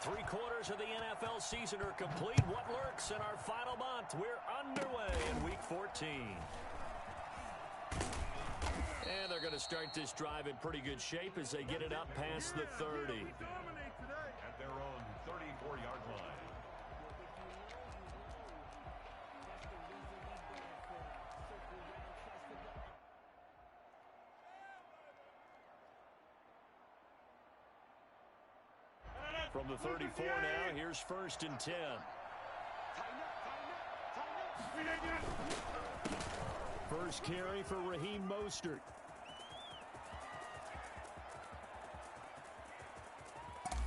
3/4 of the NFL season are complete. What lurks in our final month? We're underway in Week 14. And they're going to start this drive in pretty good shape as they get it up past the 30. At their own 34-yard line. From the 34 now, here's 1st and 10. First carry for Raheem Mostert.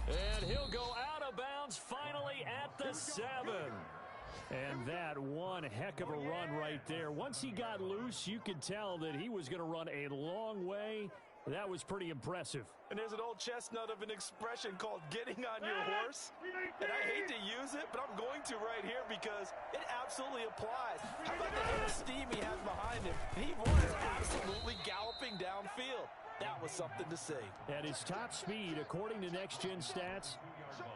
And he'll go out of bounds finally at the 7. And that one heck of a run right there. Once he got loose, you could tell that he was going to run a long way. That was pretty impressive. And there's an old chestnut of an expression called getting on your horse. And I hate to use it, but I'm going to right here because it absolutely applies. How about the head of steam he has behind him? He was absolutely galloping downfield. That was something to see. At his top speed, according to Next Gen Stats,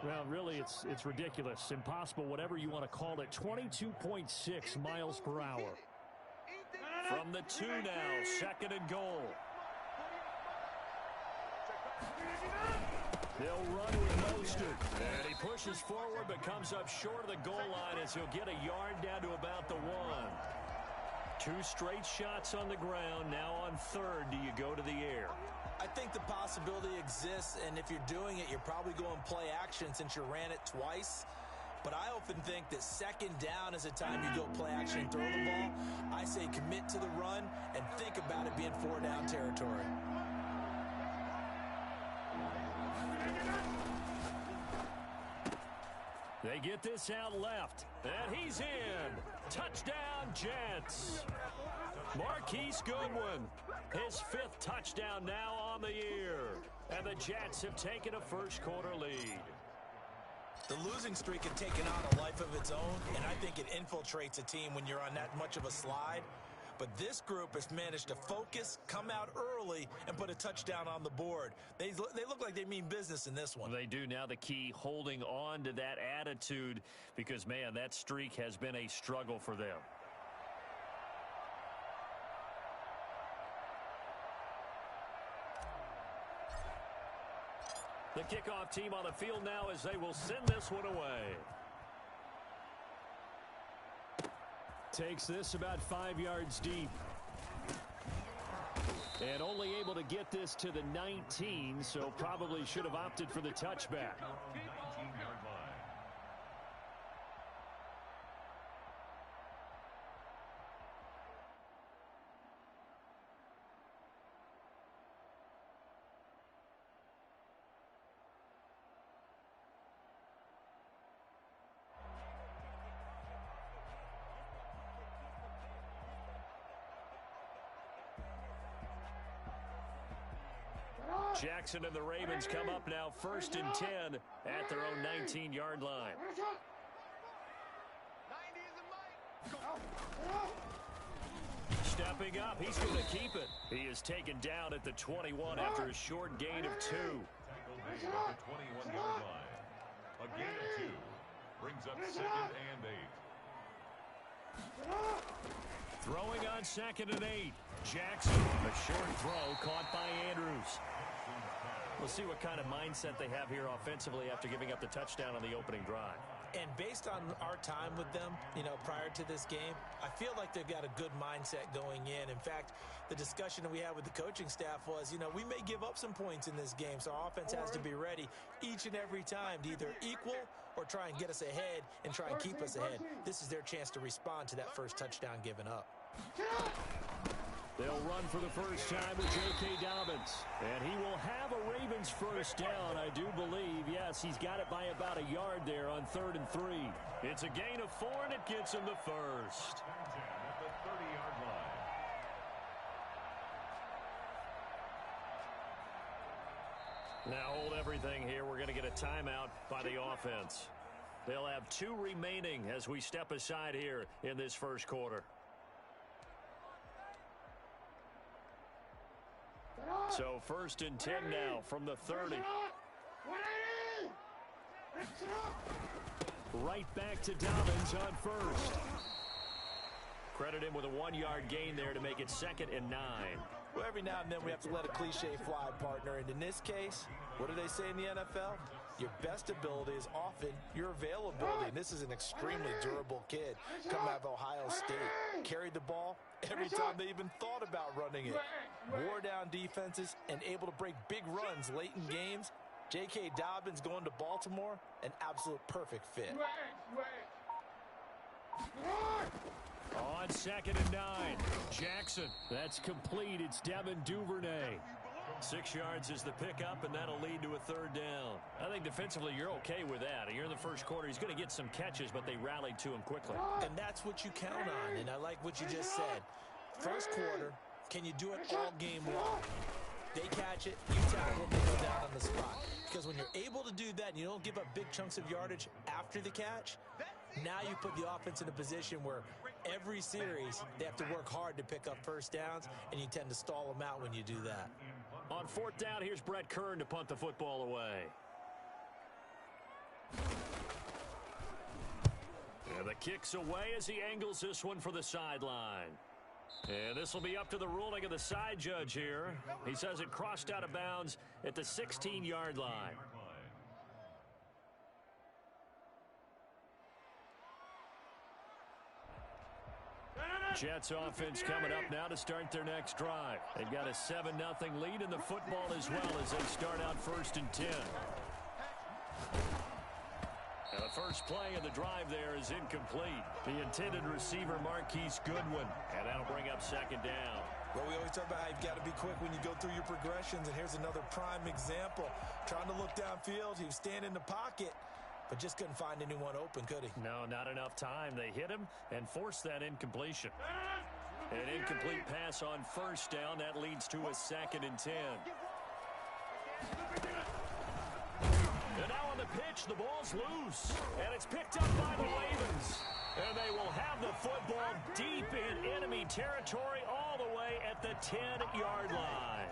well, really, it's ridiculous. Impossible, whatever you want to call it. 22.6 miles per hour. From the 2 now, 2nd and goal. They'll run with Mostert. And he pushes forward but comes up short of the goal line as he'll get a yard down to about the 1. 2 straight shots on the ground. Now on 3rd, do you go to the air? I think the possibility exists, and if you're doing it, you're probably going play action since you ran it twice. But I often think that 2nd down is a time you go play action and throw the ball. I say commit to the run and think about it being 4 down territory. They get this out left, and he's in. Touchdown, Jets. Marquise Goodwin, his 5th touchdown now on the year. And the Jets have taken a first-quarter lead. The losing streak had taken on a life of its own, and I think it infiltrates a team when you're on that much of a slide. But this group has managed to focus, come out early, and put a touchdown on the board. They look like they mean business in this one. They do. Now the key, holding on to that attitude, because, man, that streak has been a struggle for them. The kickoff team on the field now as they will send this one away. Takes this about 5 yards deep. And only able to get this to the 19, so probably should have opted for the touchback. Jackson and the Ravens come up now 1st and 10 at their own 19-yard line. Stepping up, he's going to keep it. He is taken down at the 21 after a short gain of 2. Tackle made at the 21-yard line. A gain of 2 brings up 2nd and 8. Throwing on 2nd and 8. Jackson, a short throw caught by Andrews. We'll see what kind of mindset they have here offensively after giving up the touchdown on the opening drive. And based on our time with them, prior to this game, I feel like they've got a good mindset going in. In fact, the discussion that we had with the coaching staff was, we may give up some points in this game, so our offense has to be ready each and every time to either equal or try and get us ahead and try and keep us ahead. This is their chance to respond to that first touchdown given up. They'll run for the first time with J.K. Dobbins. And he will have a Ravens first down, I do believe. Yes, he's got it by about a yard there on 3rd and 3. It's a gain of 4, and it gets him the first. At the 30-yard line. Now hold everything here. We're going to get a timeout by the offense. They'll have 2 remaining as we step aside here in this first quarter. So 1st and 10 now from the 30. Right back to Dobbins on first. Credit him with a 1-yard gain there to make it 2nd and 9. Well, every now and then we have to let a cliche fly, partner. And in this case, what do they say in the NFL? Your best ability is often your availability. And this is an extremely durable kid coming out of Ohio State. Carried the ball every time they even thought about running it. Wore down defenses and able to break big runs late in games. J.K. Dobbins going to Baltimore, an absolute perfect fit. On 2nd and 9, Jackson. That's complete. It's Devin Duvernay. 6 yards is the pickup, and that'll lead to a 3rd down. I think defensively you're okay with that. You're in the first quarter. He's going to get some catches, but they rallied to him quickly. And that's what you count on, and I like what you just said. First quarter, can you do it all game long? They catch it, you tackle them, they go down on the spot. Because when you're able to do that and you don't give up big chunks of yardage after the catch, now you put the offense in a position where every series they have to work hard to pick up first downs, and you tend to stall them out when you do that. On 4th down, here's Brett Kern to punt the football away. And the kick's away as he angles this one for the sideline. And this will be up to the ruling of the side judge here. He says it crossed out of bounds at the 16-yard line. Jets offense coming up now to start their next drive. They've got a 7-0 lead in the football as well as they start out 1st and 10. Now the first play of the drive there is incomplete. The intended receiver, Marquise Goodwin, and that'll bring up 2nd down. Well, we always talk about how you've got to be quick when you go through your progressions, and here's another prime example. Trying to look downfield, he was standing in the pocket, but just couldn't find anyone open, could he? No, not enough time. They hit him and forced that incompletion. An incomplete pass on 1st down. That leads to a 2nd and 10. And now on the pitch, the ball's loose. And it's picked up by the Ravens. And they will have the football deep in enemy territory all the way at the 10-yard line.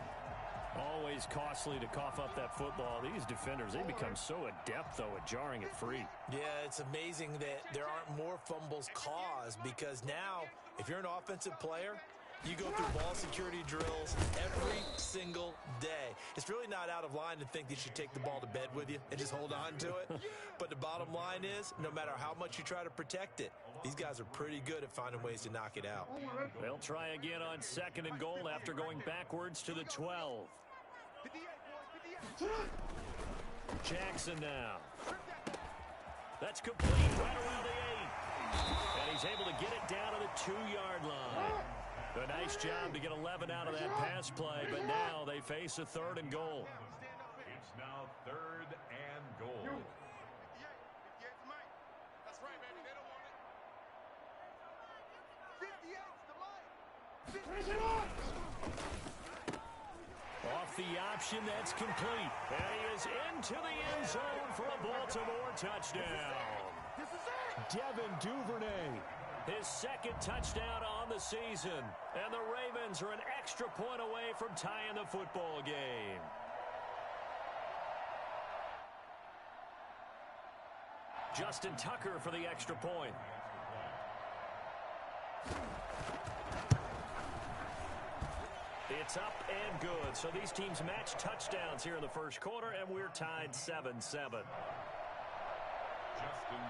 Always costly to cough up that football. These defenders, they become so adept, though, at jarring it free. Yeah, it's amazing that there aren't more fumbles caused, because now, if you're an offensive player, you go through ball security drills every single day. It's really not out of line to think that you should take the ball to bed with you and just hold on to it. But the bottom line is, no matter how much you try to protect it, these guys are pretty good at finding ways to knock it out. They'll try again on 2nd and goal after going backwards to the 12. Jackson now. That's complete right around the 8. And he's able to get it down to the 2-yard line. A nice job to get 11 out of that pass play, but now they face a 3rd and goal. It's now 3rd and goal. That's right, baby. They don't want it. 58's the line. Off the option, that's complete. And he is into the end zone for a Baltimore touchdown. This is it. Devin Duvernay, his 2nd touchdown on the season. And the Ravens are an extra point away from tying the football game. Justin Tucker for the extra point. It's up and good. So these teams match touchdowns here in the first quarter, and we're tied 7-7. Justin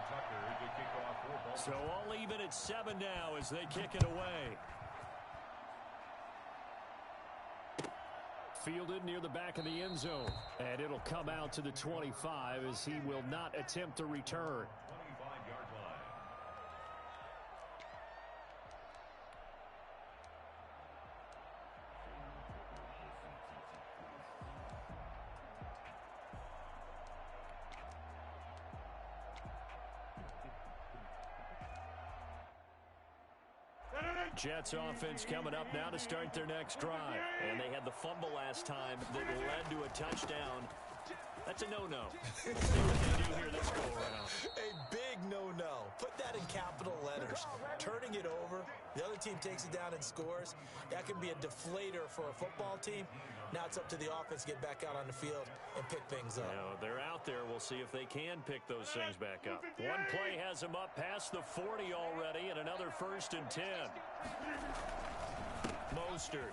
Tucker to kick off for Baltimore. So all even at 7 now as they kick it away. Fielded near the back of the end zone. And it'll come out to the 25 as he will not attempt a return. 25-yard line. Jets offense coming up now to start their next drive. And they had the fumble last time that led to a touchdown. That's a no-no. See what they do here this go-around. A big no-no. Put that in capital letters. Turning it over, the other team takes it down and scores. That can be a deflator for a football team. Now it's up to the offense to get back out on the field and pick things up. You know, they're out there. We'll see if they can pick those things back up. One play has them up past the 40 already, and another 1st and 10. Mostert.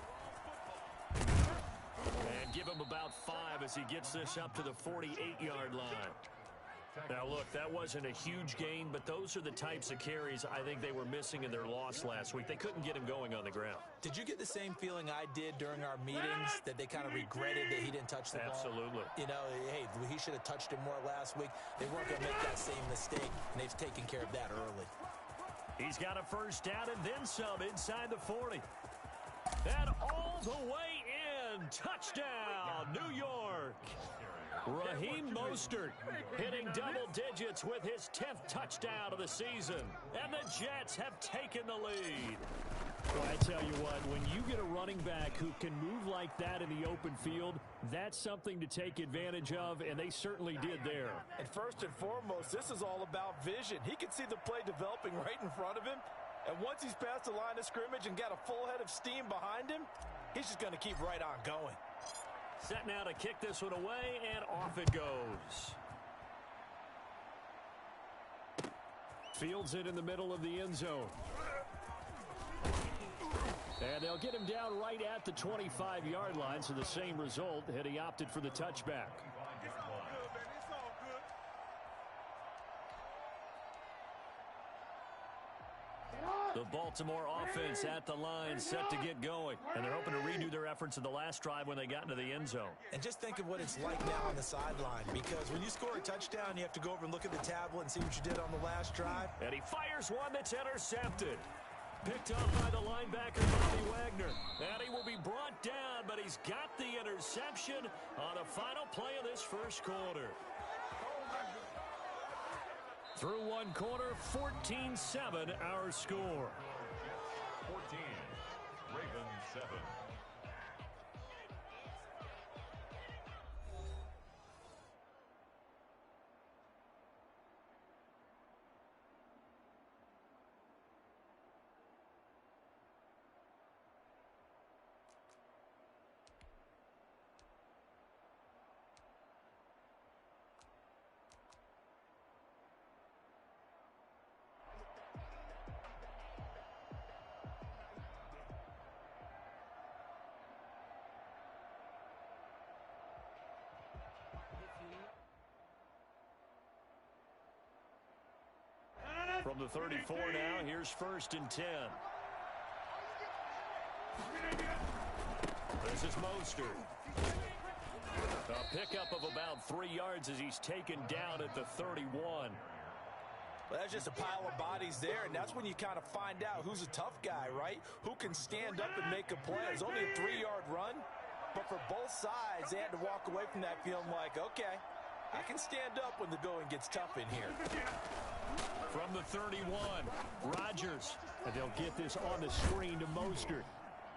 And give him about 5 as he gets this up to the 48-yard line. Now, look, that wasn't a huge gain, but those are the types of carries I think they were missing in their loss last week. They couldn't get him going on the ground. Did you get the same feeling I did during our meetings, that they kind of regretted that he didn't touch the ball? Absolutely. You know, hey, he should have touched him more last week. They weren't going to make that same mistake, and they've taken care of that early. He's got a 1st down and then some inside the 40. And all the way in. Touchdown, New York. Raheem Mostert hitting double digits with his 10th touchdown of the season. And the Jets have taken the lead. Well, I tell you what, when you get a running back who can move like that in the open field, that's something to take advantage of, and they certainly did there. And first and foremost, this is all about vision. He can see the play developing right in front of him. And once he's past the line of scrimmage and got a full head of steam behind him, he's just going to keep right on going. Set now to kick this one away, and off it goes. Fields it in the middle of the end zone. And they'll get him down right at the 25-yard line, so the same result had he opted for the touchback. The Baltimore offense at the line, set to get going. And they're hoping to redo their efforts in the last drive when they got into the end zone. And just think of what it's like now on the sideline, because when you score a touchdown, you have to go over and look at the tablet and see what you did on the last drive. And he fires one that's intercepted. Picked up by the linebacker, Bobby Wagner. And he will be brought down, but he's got the interception on the final play of this first quarter. Through one quarter, 14-7 our score. 14, Ravens 7. From the 34 now, here's 1st and 10. This is Mostert. A pickup of about 3 yards as he's taken down at the 31. Well, that's just a pile of bodies there, and that's when you kind of find out who's a tough guy, right? Who can stand up and make a play. It's only a 3-yard run, but for both sides, they had to walk away from that feeling like, okay, I can stand up when the going gets tough in here. From the 31, Rodgers. And they'll get this on the screen to Mostert.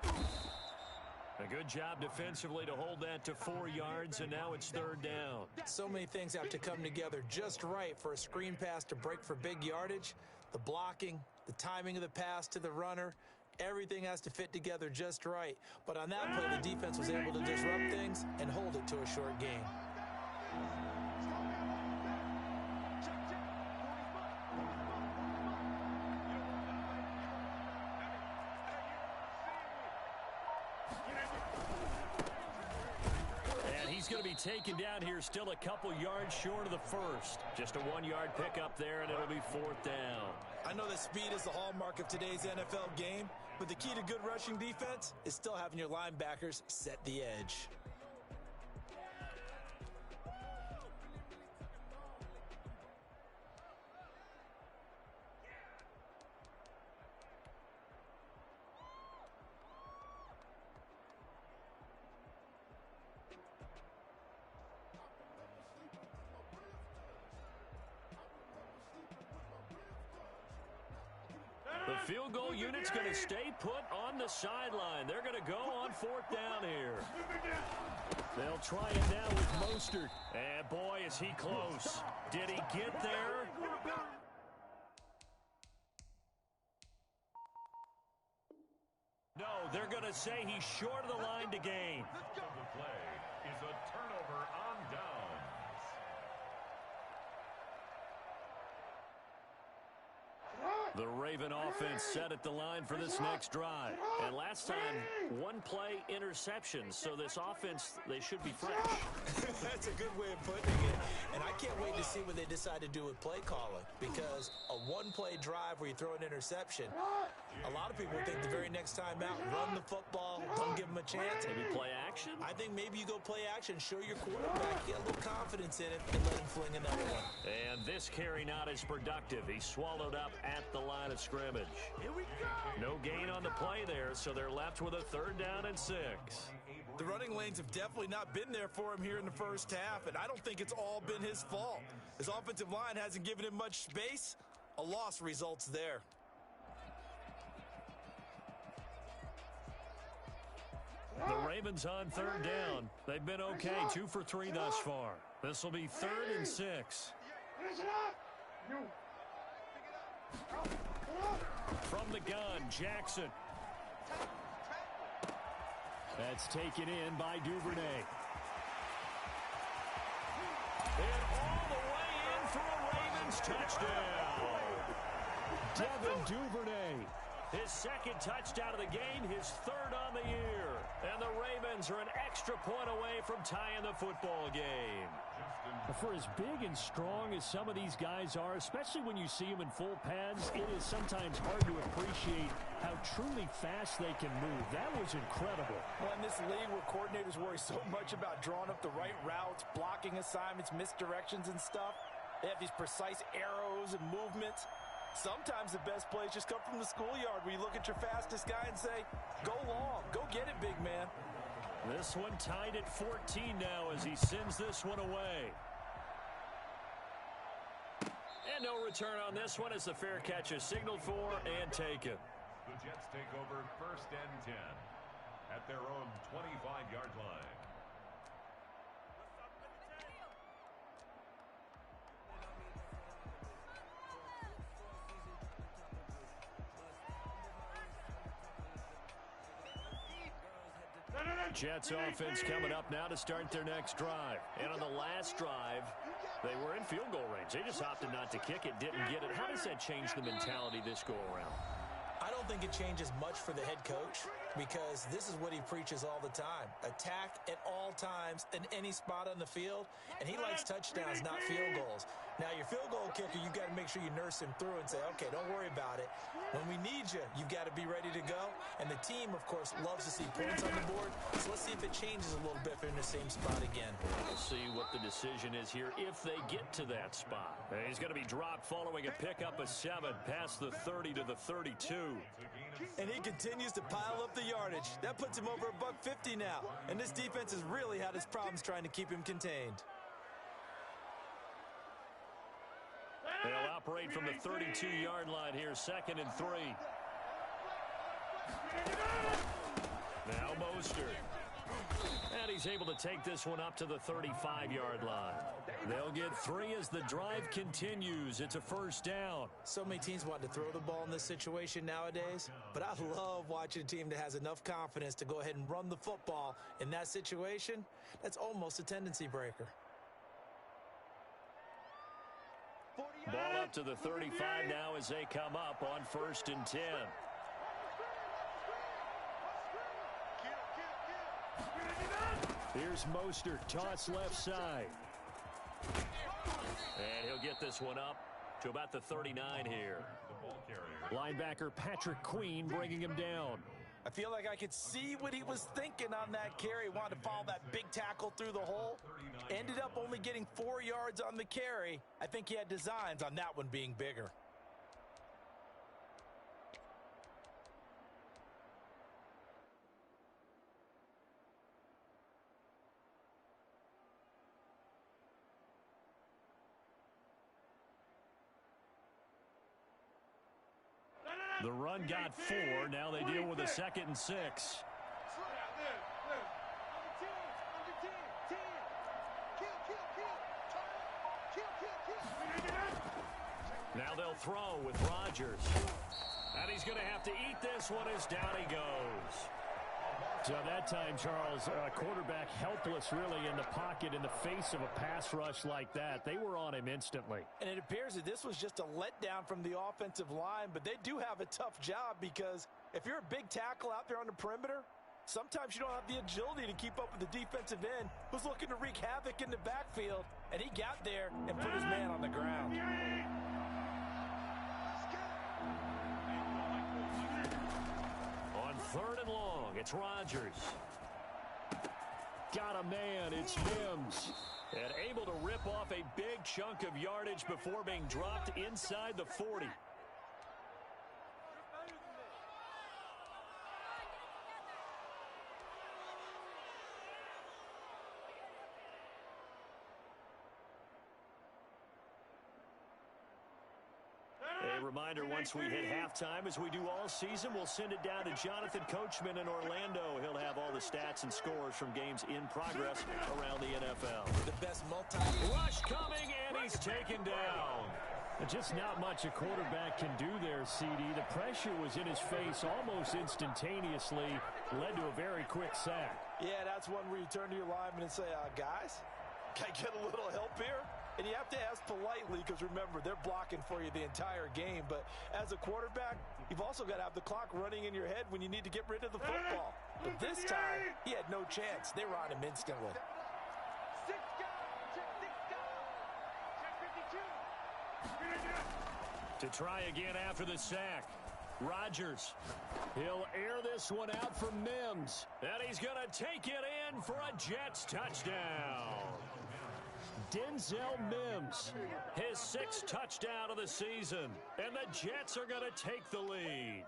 A good job defensively to hold that to 4 yards, and now it's 3rd down. So many things have to come together just right for a screen pass to break for big yardage. The blocking, the timing of the pass to the runner, everything has to fit together just right. But on that play, the defense was able to disrupt things and hold it to a short game. He's going to be taken down here, still a couple yards short of the first. Just a 1-yard pickup there, and it'll be 4th down. I know that speed is the hallmark of today's NFL game, but the key to good rushing defense is still having your linebackers set the edge. The field goal unit's going to stay put on the sideline. They're going to go on 4th down here. They'll try it now with Mostert. And boy, is he close. Did he get there? No, they're going to say he's short of the line to gain. The play is a turnover on downs. The Raven offense set at the line for this next drive. And last time, one play interception. So this offense, they should be fresh. That's a good way of putting it. And I can't wait to see what they decide to do with play calling. Because a one-play drive where you throw an interception, a lot of people think the very next time out, run the football, don't give them a chance. Maybe play action? I think maybe you go play action, show your quarterback, get a little confidence in it, and let him fling another one. And this carry not as productive. He's swallowed up at the line of scrimmage. Here we go. No gain on the play there, so they're left with a 3rd down and 6. The running lanes have definitely not been there for him here in the first half, and I don't think it's all been his fault. His offensive line hasn't given him much space. A loss results there. The Ravens on 3rd down. They've been okay, 2 for 3 thus far. This will be 3rd and 6. From the gun, Jackson. That's taken in by Duvernay. And all the way in for a Ravens touchdown. Devin Duvernay. His 2nd touchdown of the game, his 3rd on the year. And the Ravens are an extra point away from tying the football game. For as big and strong as some of these guys are, especially when you see them in full pads, it is sometimes hard to appreciate how truly fast they can move. That was incredible. Well, in this league where coordinators worry so much about drawing up the right routes, blocking assignments, misdirections and stuff, they have these precise arrows and movements. Sometimes the best plays just come from the schoolyard where you look at your fastest guy and say, go long, go get it, big man. This one tied at 14 now as he sends this one away. And no return on this one as the fair catch is signaled for and taken. The Jets take over 1st and 10 at their own 25-yard line. Jets offense coming up now to start their next drive. And on the last drive, they were in field goal range. They just opted not to kick it, didn't get it. How does that change the mentality this go around? I don't think it changes much for the head coach because this is what he preaches all the time. Attack at all times in any spot on the field, and he likes touchdowns, not field goals. Now, your field goal kicker, you've got to make sure you nurse him through and say, okay, don't worry about it. When we need you, you've got to be ready to go. And the team, of course, loves to see points on the board. So let's see if it changes a little bit if they're in the same spot again. We'll see what the decision is here if they get to that spot. He's going to be dropped following a pickup of 7 past the 30 to the 32. And he continues to pile up the yardage. That puts him over $150 now. And this defense has really had its problems trying to keep him contained. They'll operate from the 32-yard line here, 2nd and 3. Now Mostert. And he's able to take this one up to the 35-yard line. They'll get 3 as the drive continues. It's a 1st down. So many teams want to throw the ball in this situation nowadays, but I love watching a team that has enough confidence to go ahead and run the football. In that situation, that's almost a tendency breaker. Ball up to the 35 now as they come up on 1st and 10. Here's Mostert, toss left side. And he'll get this one up to about the 39 here. Linebacker Patrick Queen bringing him down. I feel like I could see what he was thinking on that carry. Wanted to follow that big tackle through the hole. Ended up only getting 4 yards on the carry. I think he had designs on that one being bigger. The run got 4. Now they deal with a 2nd and 6. Now they'll throw with Rodgers. And he's going to have to eat this one as down he goes. So that time, Charles, quarterback helpless really in the pocket in the face of a pass rush like that. They were on him instantly. And it appears that this was just a letdown from the offensive line, but they do have a tough job because if you're a big tackle out there on the perimeter, sometimes you don't have the agility to keep up with the defensive end who's looking to wreak havoc in the backfield, and he got there and put his man on the ground. On 3rd and long, it's Rodgers. Got a man, it's Mims. And able to rip off a big chunk of yardage before being dropped inside the 40. A reminder, once we hit halftime, as we do all season, we'll send it down to Jonathan Coachman in Orlando. He'll have all the stats and scores from games in progress around the NFL. The best rush coming, and he's taken down. Just not much a quarterback can do there, CD. The pressure was in his face almost instantaneously, led to a very quick sack. Yeah, that's one where you turn to your lineman and say, guys, can I get a little help here? And you have to ask politely because, remember, they're blocking for you the entire game. But as a quarterback, you've also got to have the clock running in your head when you need to get rid of the football. But this time, he had no chance. They were on him instantly. To try again after the sack. Rodgers. He'll air this one out for Mims. And he's going to take it in for a Jets touchdown. Denzel Mims, his 6th touchdown of the season. And the Jets are going to take the lead.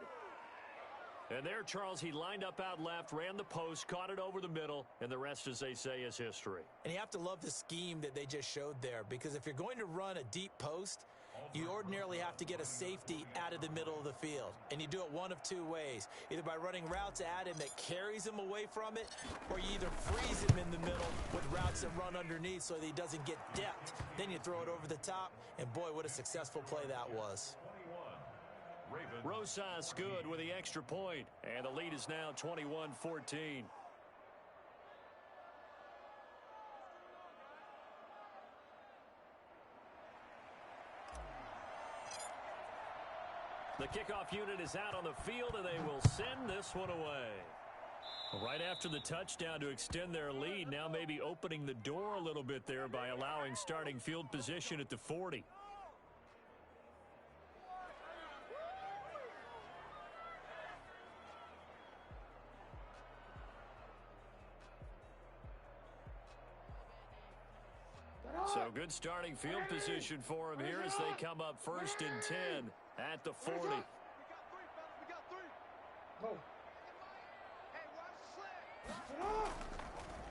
And there, Charles, he lined up out left, ran the post, caught it over the middle, and the rest, as they say, is history. And you have to love the scheme that they just showed there, because if you're going to run a deep post, you ordinarily have to get a safety out of the middle of the field. And you do it one of two ways. Either by running routes at him that carries him away from it, or you either freeze him in the middle with routes that run underneath so that he doesn't get depth. Then you throw it over the top, and boy, what a successful play that was. Rosas good with the extra point, and the lead is now 21-14. The kickoff unit is out on the field, and they will send this one away. Right after the touchdown to extend their lead, now maybe opening the door a little bit there by allowing starting field position at the 40. So good starting field position for him here as they come up 1st and 10 at the 40.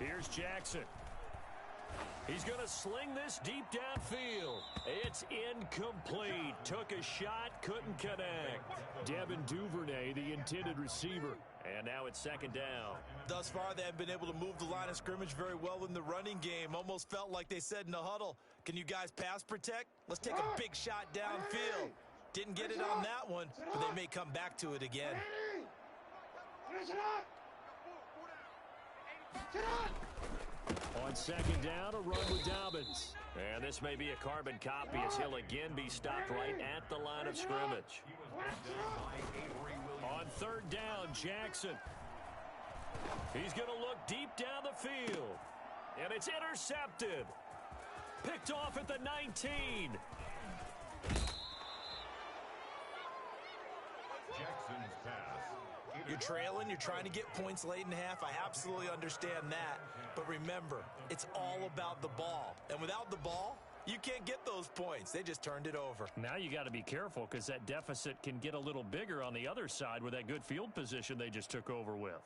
Here's Jackson. He's going to sling this deep downfield. It's incomplete. Took a shot, couldn't connect. Devin Duvernay, the intended receiver. And now it's 2nd down. Thus far, they have been able to move the line of scrimmage very well in the running game. Almost felt like they said in the huddle, can you guys pass protect? Let's take a big shot downfield. Didn't get it on that one, but they may come back to it again. On 2nd down, a run with Dobbins. And this may be a carbon copy as he'll again be stopped right at the line of scrimmage. On 3rd down, Jackson. He's going to look deep down the field. And it's intercepted. Picked off at the 19. Jackson's pass. You're trailing, you're trying to get points late in half. I absolutely understand that. But remember, it's all about the ball. And without the ball, you can't get those points. They just turned it over. Now you got to be careful because that deficit can get a little bigger on the other side with that good field position they just took over with.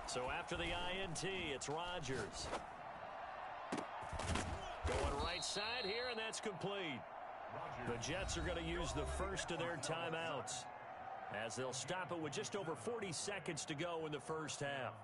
So after the INT, it's Rodgers. Going right side here, and that's complete. The Jets are going to use the first of their timeouts, as they'll stop it with just over 40 seconds to go in the first half.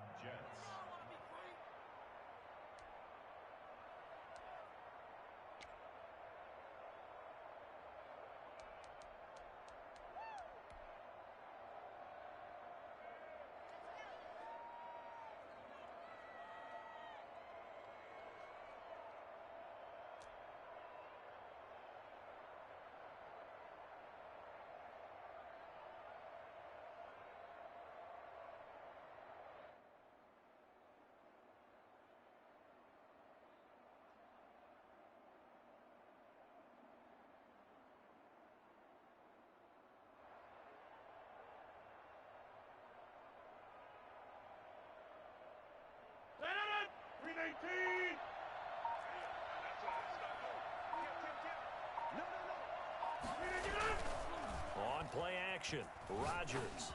On play action, Rodgers.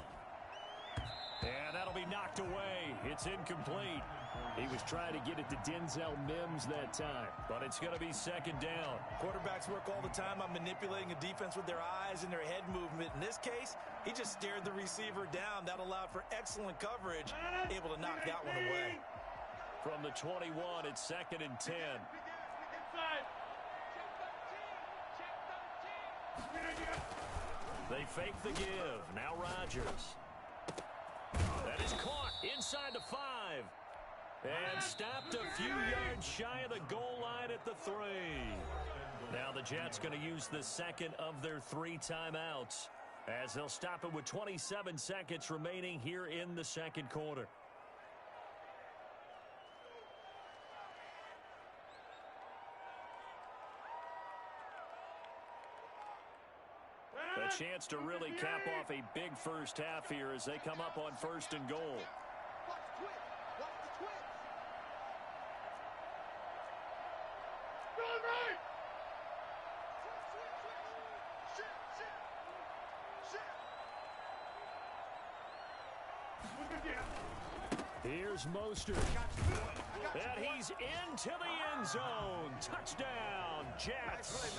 And that'll be knocked away. It's incomplete. He was trying to get it to Denzel Mims that time, but it's going to be second down. Quarterbacks work all the time on manipulating a defense with their eyes and their head movement. In this case, he just stared the receiver down. That allowed for excellent coverage, able to knock that one away. From the 21, it's second and 10. They fake the give. Now Rodgers. That is caught inside the 5. And stopped a few yards shy of the goal line at the 3. Now the Jets going to use the second of their 3 timeouts, as they'll stop it with 27 seconds remaining here in the second quarter. A chance to really cap off a big first half here as they come up on first and goal. Here's Mostert. And he's into the end zone. Touchdown, Jets.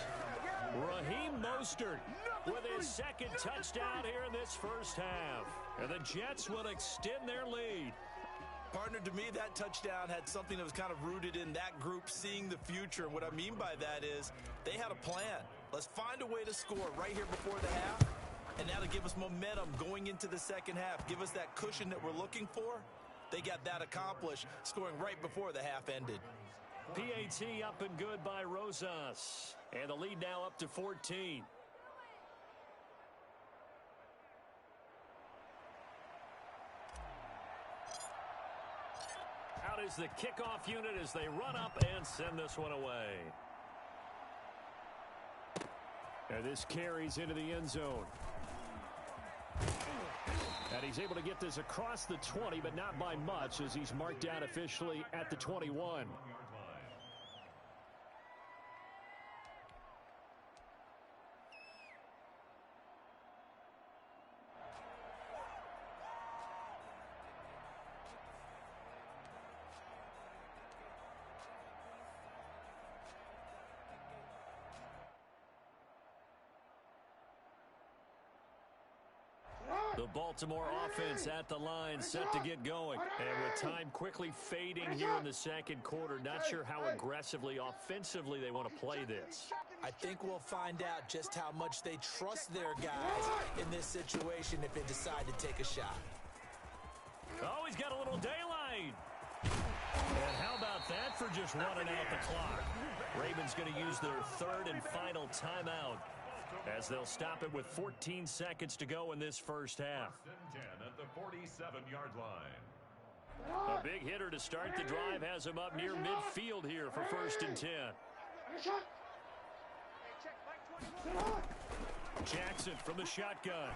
Raheem Mostert with his second touchdown here in this first half. And the Jets will extend their lead. Partner, to me, that touchdown had something that was kind of rooted in that group seeing the future. And what I mean by that is they had a plan. Let's find a way to score right here before the half. And that'll give us momentum going into the second half. Give us that cushion that we're looking for. They got that accomplished, scoring right before the half ended. PAT up and good by Rosas. And the lead now up to 14. Out is the kickoff unit as they run up and send this one away. And this carries into the end zone. And he's able to get this across the 20, but not by much, as he's marked down officially at the 21. The Baltimore offense at the line, set to get going. And with time quickly fading here in the second quarter, not sure how aggressively, offensively they want to play this. I think we'll find out just how much they trust their guys in this situation if they decide to take a shot. Oh, he's got a little daylight. And how about that for just running out the clock? Ravens going to use their third and final timeout, as they'll stop it with 14 seconds to go in this first half. First and 10 at the 47-yard line. A big hitter to start the drive has him up near midfield here for first and 10. Jackson from the shotgun.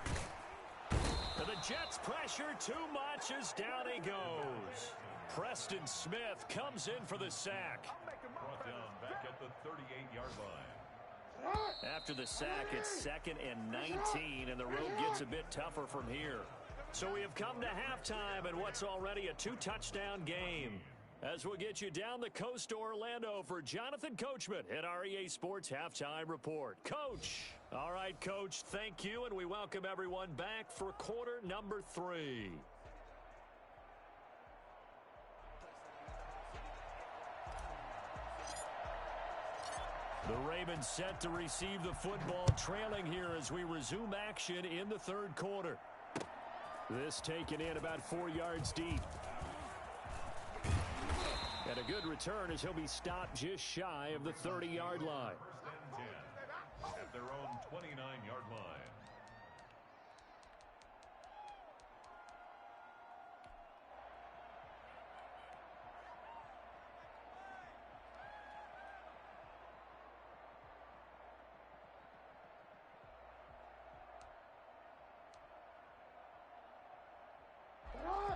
And the Jets pressure too much as down he goes. Preston Smith comes in for the sack. Brought down back at the 38-yard line. After the sack, it's 2nd and 19, and the road gets a bit tougher from here. So we have come to halftime in what's already a 2-touchdown game. As we'll get you down the coast to Orlando for Jonathan Coachman at our EA Sports Halftime Report. Coach. All right, Coach, thank you, and we welcome everyone back for quarter number 3. The Ravens set to receive the football, trailing here as we resume action in the 3rd quarter. This taken in about 4 yards deep. And a good return as he'll be stopped just shy of the 30-yard line. First and 10 at their own 29-yard line.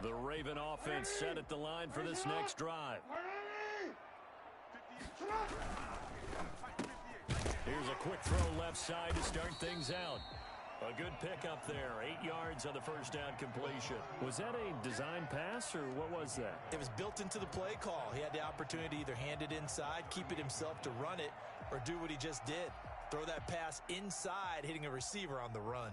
The Raven offense set at the line for this next drive. Here's a quick throw left side to start things out. A good pickup there. 8 yards on the first down completion. Was that a design pass, or what was that? It was built into the play call. He had the opportunity to either hand it inside, keep it himself to run it, or do what he just did. Throw that pass inside, hitting a receiver on the run.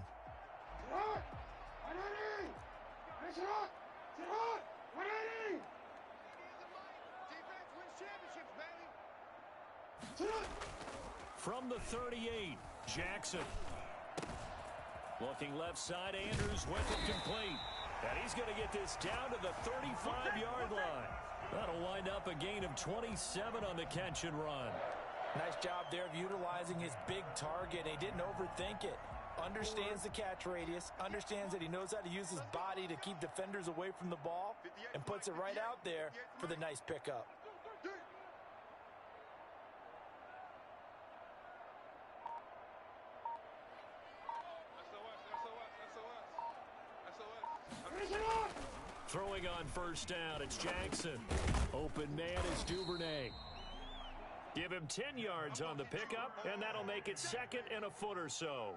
From the 38, Jackson. Looking left side, Andrews with it complete. And he's going to get this down to the 35-yard line. That'll wind up a gain of 27 on the catch and run. Nice job there of utilizing his big target. He didn't overthink it. Understands the catch radius, understands that he knows how to use his body to keep defenders away from the ball, and puts it right out there for the nice pickup. Throwing on first down, it's Jackson. Open man is Duvernay. Give him 10 yards on the pickup, and that'll make it 2nd and a foot or so.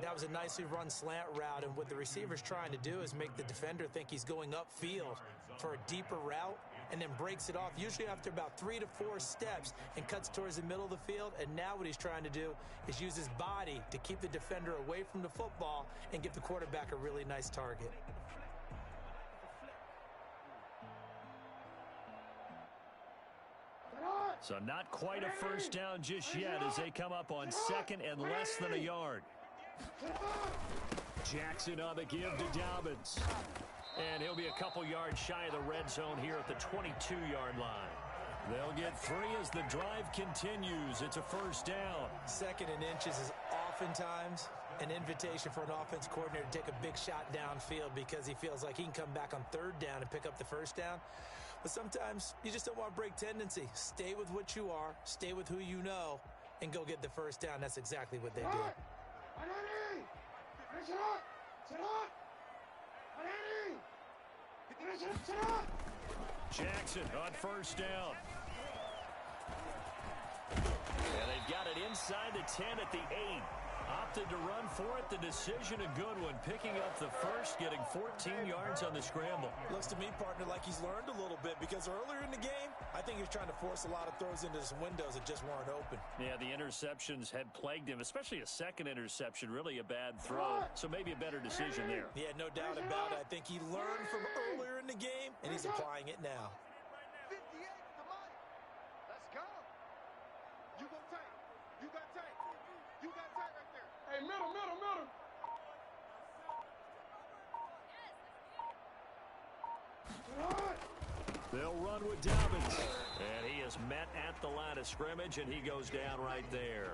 That was a nicely run slant route, and what the receiver's trying to do is make the defender think he's going upfield for a deeper route, and then breaks it off, usually after about 3 to 4 steps, and cuts towards the middle of the field. And now what he's trying to do is use his body to keep the defender away from the football and give the quarterback a really nice target. So not quite a first down just yet as they come up on 2nd and less than a yard. Jackson on the give to Dobbins. And he'll be a couple yards shy of the red zone here at the 22-yard line. They'll get 3 as the drive continues. It's a first down. 2nd and inches is oftentimes an invitation for an offense coordinator to take a big shot downfield because he feels like he can come back on 3rd down and pick up the first down. But sometimes you just don't want to break tendency. Stay with what you are, stay with who you know, and go get the first down. That's exactly what they did. Jackson on first down. And they've got it inside the 10 at the 8. Opted to run for it. The decision a good one. Picking up the first, getting 14 yards on the scramble. Looks to me, partner, like he's learned a little bit because earlier in the game, I think he was trying to force a lot of throws into some windows that just weren't open. Yeah, the interceptions had plagued him, especially a second interception, really a bad throw. So maybe a better decision there. Yeah, no doubt about it. I think he learned from earlier in the game, and he's applying it now. 58 to Mike. Let's go. You go tight. You got tight. You got tight right there. Hey, middle. They'll run with Dobbins. And he is met at the line of scrimmage, and he goes down right there.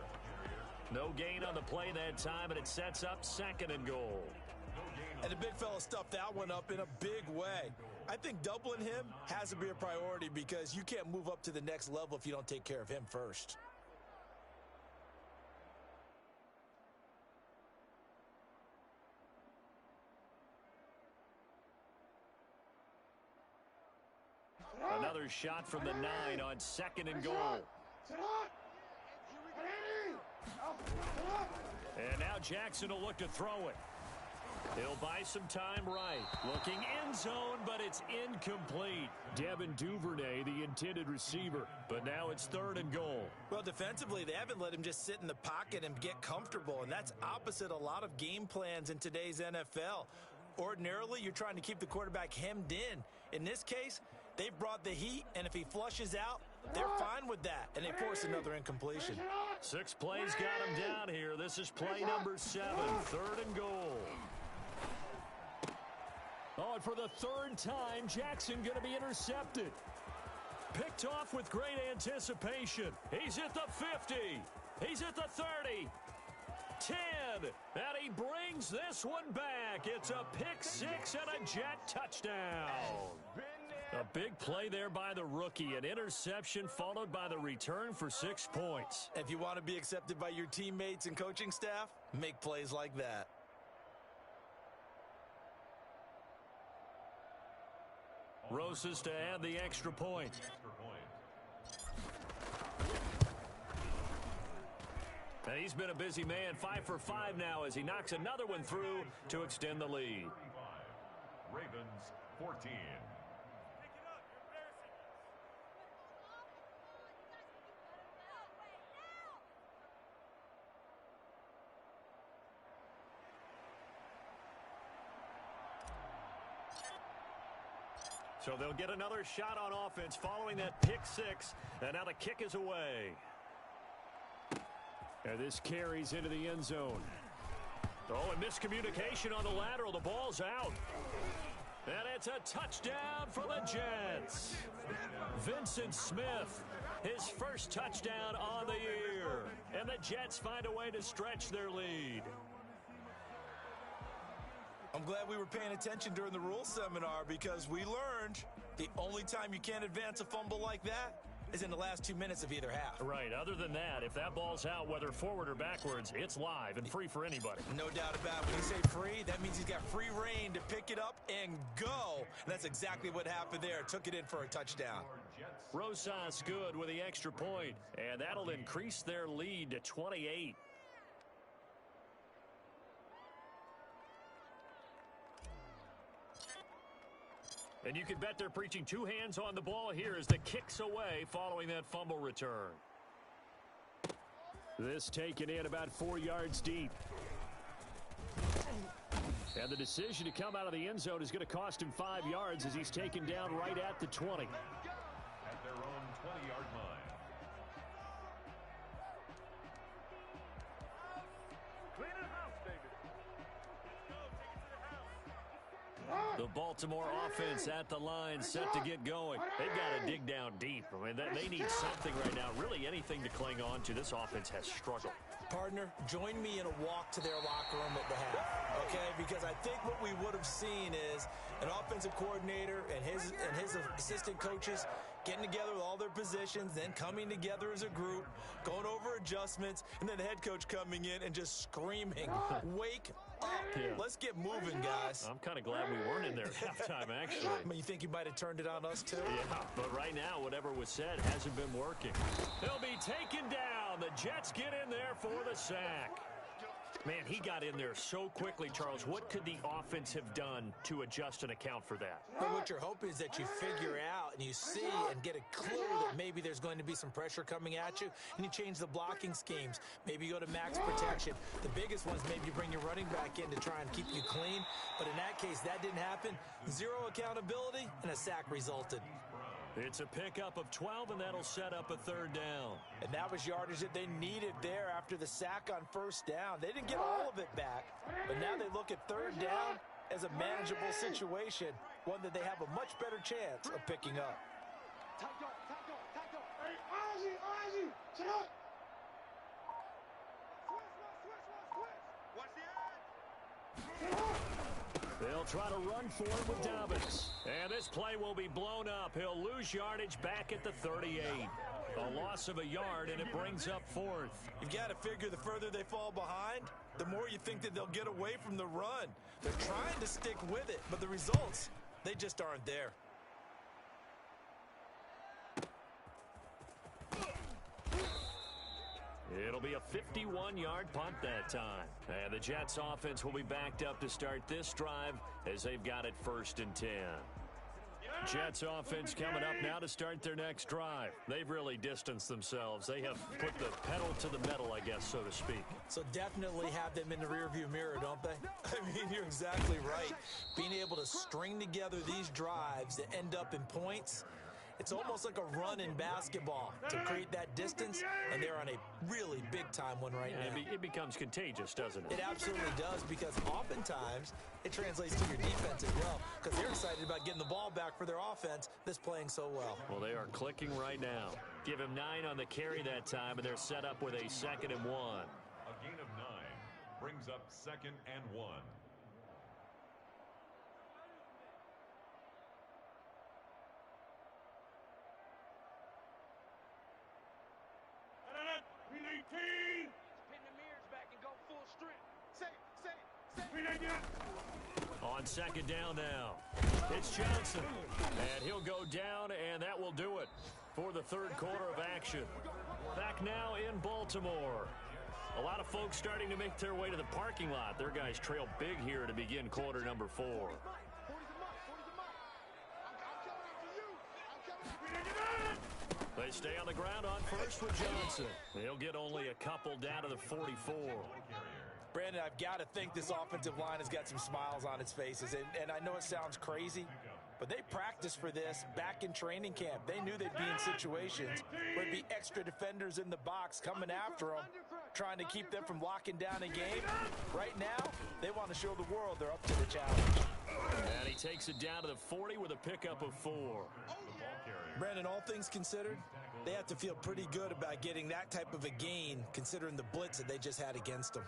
No gain on the play that time, and it sets up 2nd and goal. And the big fella stuffed that one up in a big way. I think doubling him has to be a priority because you can't move up to the next level if you don't take care of him first. Another shot from the 9 on 2nd and goal. now Jackson will look to throw it. He'll buy some time right. Looking end zone, but it's incomplete. Devin Duvernay, the intended receiver. But now it's 3rd and goal. Well, defensively, they haven't let him just sit in the pocket and get comfortable, and that's opposite a lot of game plans in today's NFL. Ordinarily, you're trying to keep the quarterback hemmed in. In this case, they've brought the heat, and if he flushes out, they're fine with that, and they force another incompletion. 6 plays got him down here. This is play number 7, 3rd and goal. Oh, and for the 3rd time, Jackson going to be intercepted. Picked off with great anticipation. He's at the 50. He's at the 30. 10. And he brings this one back. It's a pick 6 and a Jet touchdown. A big play there by the rookie. An interception followed by the return for 6 points. If you want to be accepted by your teammates and coaching staff, make plays like that. Rosas to add the extra point. And he's been a busy man, 5 for 5 now as he knocks another one through to extend the lead. Ravens 14. So they'll get another shot on offense following that pick 6. And now the kick is away. And this carries into the end zone. Oh, and miscommunication on the lateral. The ball's out. And it's a touchdown for the Jets. Vincent Smith, his first touchdown on the year. And the Jets find a way to stretch their lead. I'm glad we were paying attention during the rules seminar because we learned the only time you can't advance a fumble like that is in the last 2 minutes of either half. Right. Other than that, if that ball's out, whether forward or backwards, it's live and free for anybody. No doubt about it. When you say free, that means he's got free reign to pick it up and go. And that's exactly what happened there. Took it in for a touchdown. Rosas good with the extra point, and that'll increase their lead to 28. And you can bet they're preaching 2 hands on the ball here as the kick's away following that fumble return. This taken in about 4 yards deep. And the decision to come out of the end zone is going to cost him 5 yards as he's taken down right at the 20. At their own 20-yard line. Clean it house, baby. The Baltimore offense at the line set to get going. They've got to dig down deep. I mean, they need something right now. Really anything to cling on to. This offense has struggled. Partner, join me in a walk to their locker room at the half, okay? Because I think what we would have seen is an offensive coordinator and his assistant coaches getting together with all their positions, then coming together as a group, going over adjustments, and then the head coach coming in and just screaming, wake up. Yeah. Let's get moving, guys. I'm kind of glad we weren't in there at halftime, actually. I mean, you think he might have turned it on us, too? Yeah, but right now, whatever was said hasn't been working. He'll be taken down. The Jets get in there for the sack. Man, he got in there so quickly, Charles. What could the offense have done to adjust and account for that? But what you're hoping is that you figure out and you see and get a clue that maybe there's going to be some pressure coming at you, and you change the blocking schemes. Maybe you go to max protection. The biggest ones, maybe you bring your running back in to try and keep you clean. But in that case, that didn't happen. Zero accountability, and a sack resulted. It's a pickup of 12, and that'll set up a 3rd down. And that was yardage that they needed there after the sack on 1st down. They didn't get all of it back, but now they look at 3rd down as a manageable situation, one that they have a much better chance of picking up. Hey, Ozzy, shut up. Switch. Watch the edge. They'll try to run for it with Dobbins. And this play will be blown up. He'll lose yardage back at the 38. A loss of a yard, and it brings up 4th. You've got to figure the further they fall behind, the more you think that they'll get away from the run. They're trying to stick with it, but the results, they just aren't there. It'll It'll be a 51-yard punt that time. And the Jets offense will be backed up to start this drive as they've got it 1st and 10. Jets offense coming up now to start their next drive. They've really distanced themselves. They have put the pedal to the metal, I guess, so to speak. So definitely have them in the rearview mirror, don't they? I mean, you're exactly right. Being able to string together these drives that end up in points, it's almost like a run in basketball to create that distance, and they're on a really big-time one right now. It becomes contagious, doesn't it? It absolutely does, because oftentimes it translates to your defense as well, because they're excited about getting the ball back for their offense that's playing so well. Well, they are clicking right now. Give him 9 on the carry that time, and they're set up with a 2nd and 1. A gain of 9 brings up 2nd and 1. On 2nd down now, it's Johnson, and he'll go down, and that will do it for the 3rd quarter of action. Back now in Baltimore. A lot of folks starting to make their way to the parking lot. Their guys trail big here to begin quarter number 4. They stay on the ground on first with Johnson. He'll get only a couple down to the 44. Brandon, I've got to think this offensive line has got some smiles on its faces. And I know it sounds crazy, but they practiced for this back in training camp. They knew they'd be in situations where there'd be extra defenders in the box coming after them, trying to keep them from locking down a game. Right now, they want to show the world they're up to the challenge. And he takes it down to the 40 with a pickup of 4. Brandon, all things considered, they have to feel pretty good about getting that type of a gain, considering the blitz that they just had against them.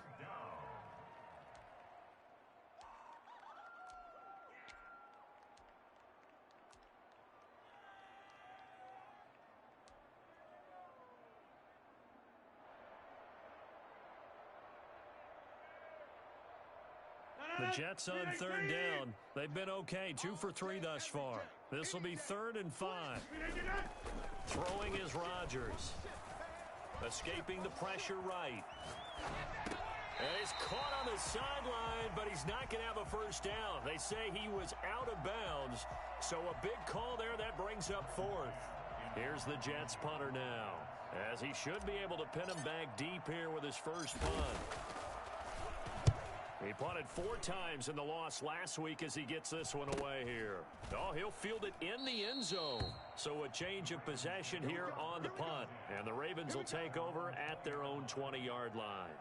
The Jets on 3rd down. They've been okay, 2 for 3 thus far. This will be 3rd and 5. Throwing is Rodgers. Escaping the pressure right. And he's caught on the sideline, but he's not going to have a first down. They say he was out of bounds, so a big call there that brings up 4th. Here's the Jets punter now, as he should be able to pin him back deep here with his first punt. He punted 4 times in the loss last week as he gets this one away here. Oh, he'll field it in the end zone. So a change of possession here on the punt. And the Ravens will take over at their own 20-yard line.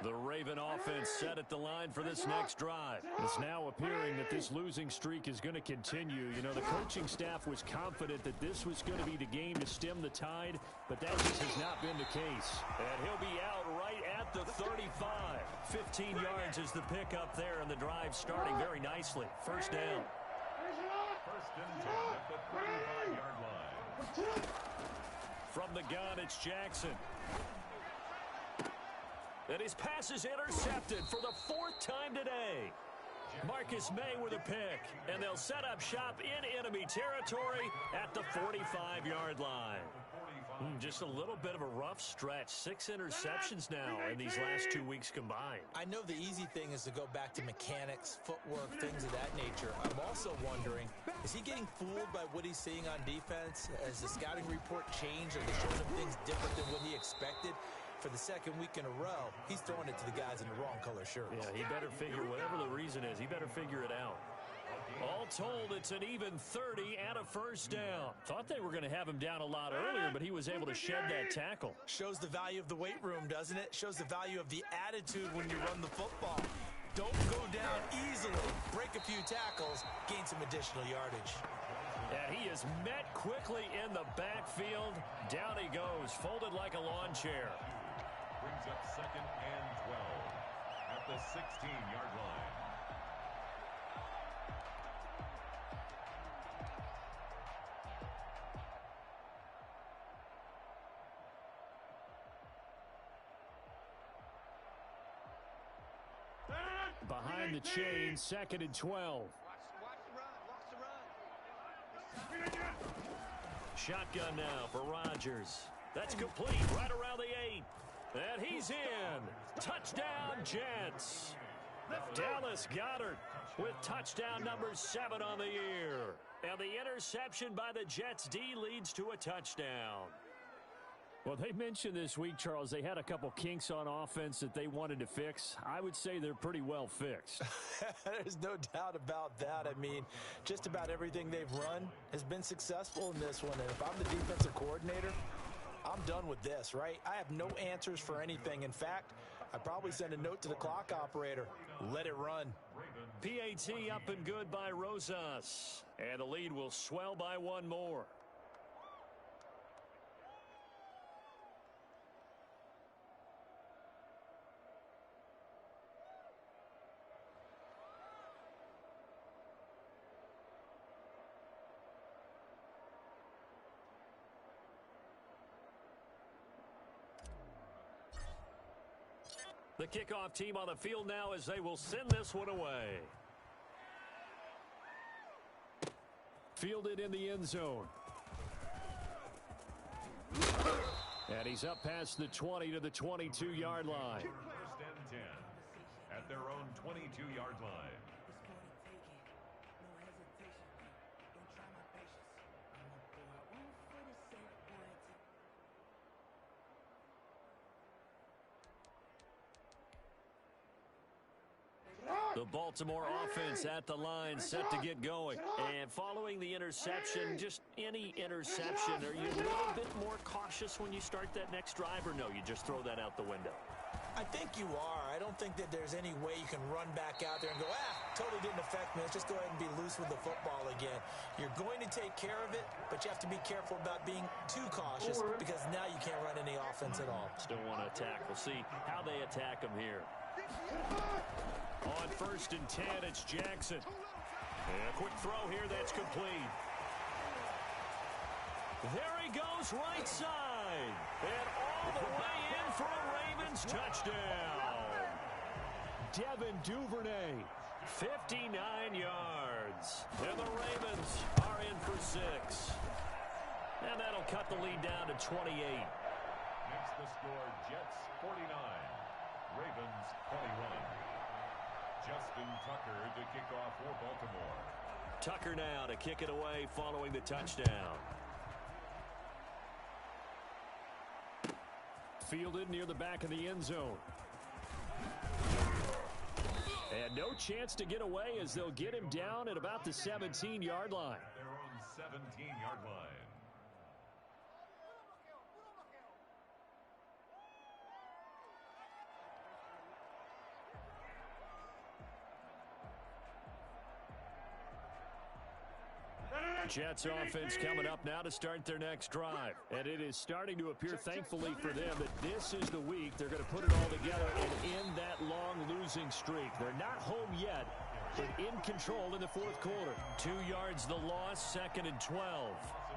The Raven offense set at the line for this next drive. It's now appearing that this losing streak is going to continue. You know, the coaching staff was confident that this was going to be the game to stem the tide, but that just has not been the case. And he'll be out right at the 35. 15 yards is the pickup there, and the drive starting very nicely. First down. First and 10 at the 35-yard line. From the gun, it's Jackson. And his pass is intercepted for the 4th time today. Marcus May with a pick, and they'll set up shop in enemy territory at the 45-yard line. Just a little bit of a rough stretch. 6 interceptions now in these last 2 weeks combined. I know the easy thing is to go back to mechanics, footwork, things of that nature. I'm also wondering, is he getting fooled by what he's seeing on defense? Has the scouting report changed? Are they showing him things different than what he expected? For the 2nd week in a row, he's throwing it to the guys in the wrong color shirts. Yeah, he better figure, whatever the reason is, he better figure it out. All told, it's an even 30 and a first down. Thought they were going to have him down a lot earlier, but he was able to shed that tackle. Shows the value of the weight room, doesn't it? Shows the value of the attitude when you run the football. Don't go down easily. Break a few tackles, gain some additional yardage. And he is met quickly in the backfield. Down he goes, folded like a lawn chair. Brings up 2nd and 12 at the 16-yard line. Behind the chain, 2nd and 12. Shotgun now for Rodgers. That's complete right around the 8. And he's in. Touchdown, Jets. Dallas Goedert with touchdown number 7 on the year. And the interception by the Jets D leads to a touchdown. Well, they mentioned this week, Charles, they had a couple kinks on offense that they wanted to fix. I would say they're pretty well fixed. There's no doubt about that. I mean, just about everything they've run has been successful in this one. And if I'm the defensive coordinator, I'm done with this, right? I have no answers for anything. In fact, I'd probably send a note to the clock operator. Let it run. PAT up and good by Rosas. And the lead will swell by 1 more. The kickoff team on the field now as they will send this one away. Fielded in the end zone. And he's up past the 20 to the 22-yard line. First and 10 at their own 22-yard line. The Baltimore offense at the line set to get going. And following the interception, just any interception, are you a little bit more cautious when you start that next drive, or no, you just throw that out the window? I think you are. I don't think that there's any way you can run back out there and go, totally didn't affect me. Let's just go ahead and be loose with the football again. You're going to take care of it, but you have to be careful about being too cautious because now you can't run any offense at all. Still want to attack. We'll see how they attack them here. On 1st and 10, it's Jackson. And a quick throw here that's complete. There he goes right side. And all the way in for a Ravens touchdown. Devin Duvernay, 59 yards. And the Ravens are in for 6. And that'll cut the lead down to 28. Makes the score Jets 49, Ravens 21. Justin Tucker to kick off for Baltimore. Tucker now to kick it away following the touchdown. Fielded near the back of the end zone. And no chance to get away as they'll get him down at about the 17-yard line. Their own 17-yard line. Jets offense coming up now to start their next drive. And it is starting to appear, thankfully for them, that this is the week they're going to put it all together and end that long losing streak. They're not home yet, but in control in the 4th quarter. 2 yards the loss, 2nd and 12.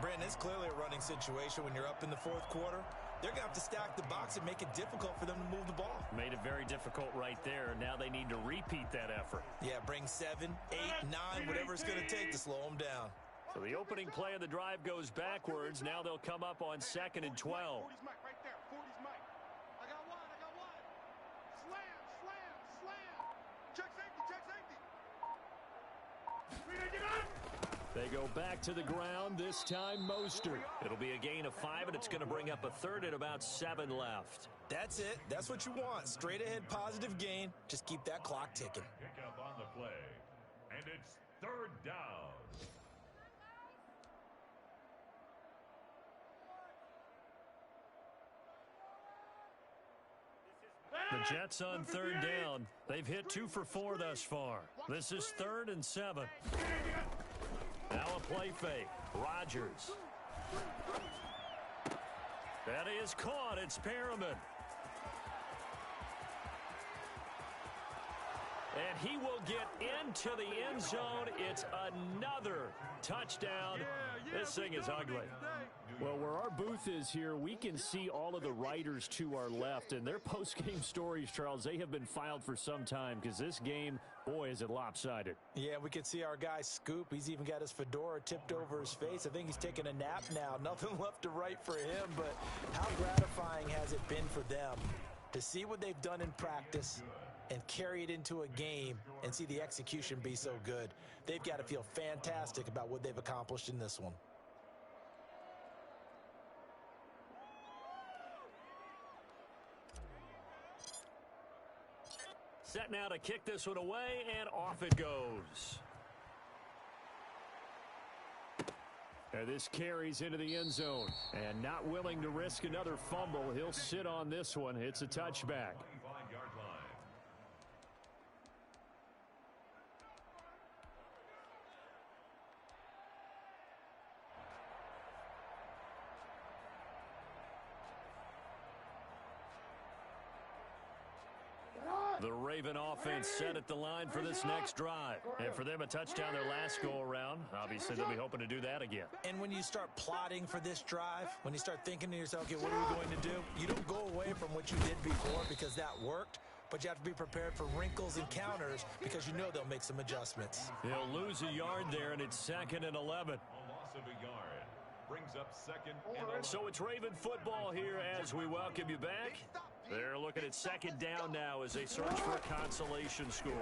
Brandon, it's clearly a running situation when you're up in the 4th quarter. They're going to have to stack the box and make it difficult for them to move the ball. Made it very difficult right there. Now they need to repeat that effort. Yeah, bring 7, 8, 9, whatever it's going to take to slow them down. So the opening play of the drive goes backwards. Now they'll come up on 2nd and 12. 40's Mike right there. 40's Mike. I got one. Slam. Check safety. They go back to the ground, this time Mostert. It'll be a gain of 5, and it's going to bring up a 3rd and about 7 left. That's it. That's what you want. Straight ahead positive gain. Just keep that clock ticking. Pick up on the play. And it's 3rd down. The Jets on 3rd down. They've hit 2 for 4 thus far. This is 3rd and 7. Now a play fake. Rodgers. That is caught. It's Perriman. And he will get into the end zone. It's another touchdown. This thing is ugly. Well, where our booth is here, we can see all of the writers to our left. And their post-game stories, Charles, they have been filed for some time because this game, boy, is it lopsided. Yeah, we can see our guy Scoop. He's even got his fedora tipped over his face. I think he's taking a nap now. Nothing left to write for him. But how gratifying has it been for them to see what they've done in practice and carry it into a game and see the execution be so good? They've got to feel fantastic about what they've accomplished in this one. Set now to kick this one away, and off it goes. And this carries into the end zone. And not willing to risk another fumble, he'll sit on this one. It's a touchback. The Raven offense set at the line for this next drive. And for them, a touchdown their last go-around. Obviously, they'll be hoping to do that again. And when you start plotting for this drive, when you start thinking to yourself, okay, what are we going to do? You don't go away from what you did before because that worked, but you have to be prepared for wrinkles and counters because you know they'll make some adjustments. They'll lose a yard there, and it's 2nd and 11. A loss of a yard brings up 2nd and 11. So it's Raven football here as we welcome you back. They're looking at 2nd down now as they search for a consolation score.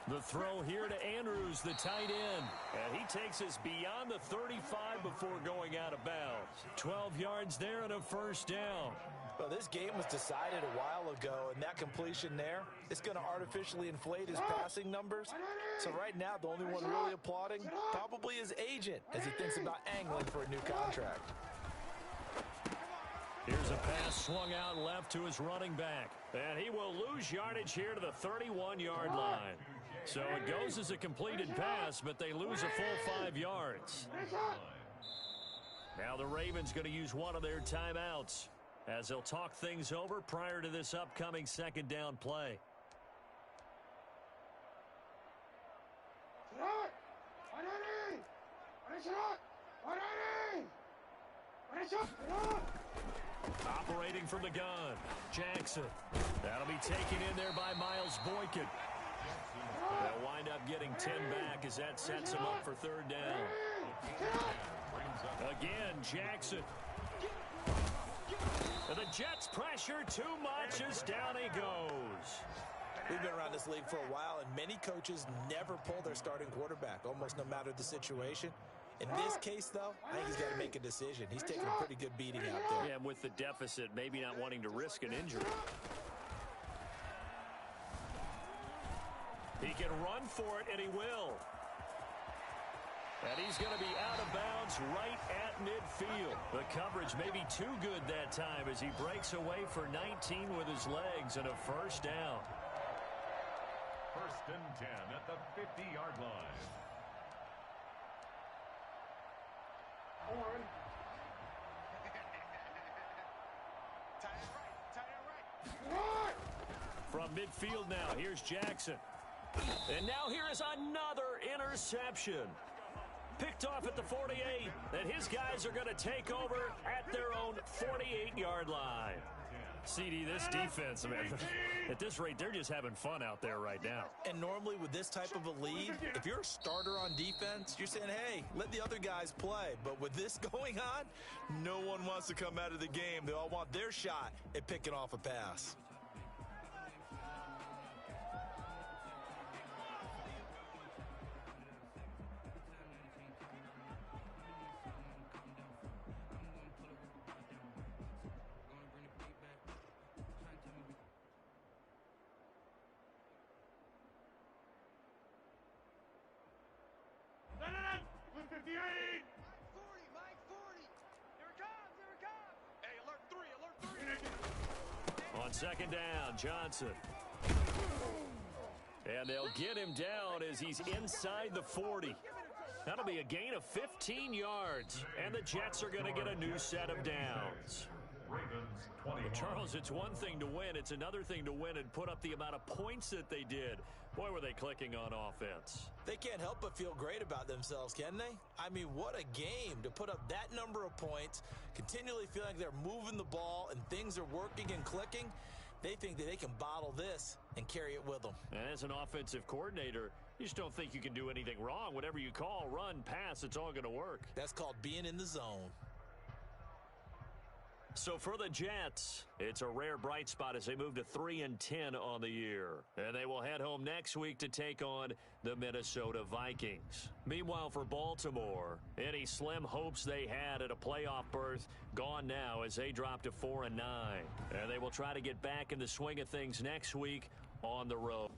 The throw here to Andrews, the tight end. And he takes us beyond the 35 before going out of bounds. 12 yards there and a 1st down. Well, this game was decided a while ago, and that completion there is going to artificially inflate his passing numbers. So right now, the only one really applauding probably his agent as he thinks about angling for a new contract. Here's a pass swung out left to his running back. And he will lose yardage here to the 31-yard line. So it goes as a completed pass, but they lose a full 5 yards. Now the Ravens going to use one of their timeouts as they'll talk things over prior to this upcoming 2nd down play. Operating from the gun, Jackson. That'll be taken in there by Miles Boykin. They'll wind up getting 10 back as that sets them up for 3rd down. Again, Jackson. And the Jets pressure too much as down he goes. We've been around this league for a while, and many coaches never pull their starting quarterback, almost no matter the situation. In this case, though, I think he's got to make a decision. He's taking a pretty good beating out there. Yeah, and with the deficit, maybe not wanting to risk an injury. He can run for it, and he will. And he's going to be out of bounds right at midfield. The coverage may be too good that time as he breaks away for 19 with his legs and a 1st down. 1st and 10 at the 50-yard line. From midfield now, here's Jackson. And now here is another interception. Picked off at the 48, and his guys are going to take over at their own 48-yard line. CD, this defense, man, at this rate, they're just having fun out there right now. And normally with this type of a lead, if you're a starter on defense, you're saying, hey, let the other guys play. But with this going on, no one wants to come out of the game. They all want their shot at picking off a pass. On 2nd down, Johnson. And they'll get him down as he's inside the 40. That'll be a gain of 15 yards. And the Jets are going to get a new set of downs. Ravens 21. Well, Charles, it's one thing to win. It's another thing to win and put up the amount of points that they did. Boy, were they clicking on offense. They can't help but feel great about themselves, can they? I mean, what a game to put up that number of points, continually feel like they're moving the ball and things are working and clicking. They think that they can bottle this and carry it with them. And as an offensive coordinator, you just don't think you can do anything wrong. Whatever you call, run, pass, it's all going to work. That's called being in the zone. So for the Jets, it's a rare bright spot as they move to 3-10 on the year. And they will head home next week to take on the Minnesota Vikings. Meanwhile, for Baltimore, any slim hopes they had at a playoff berth gone now as they drop to 4-9. And they will try to get back in the swing of things next week on the road.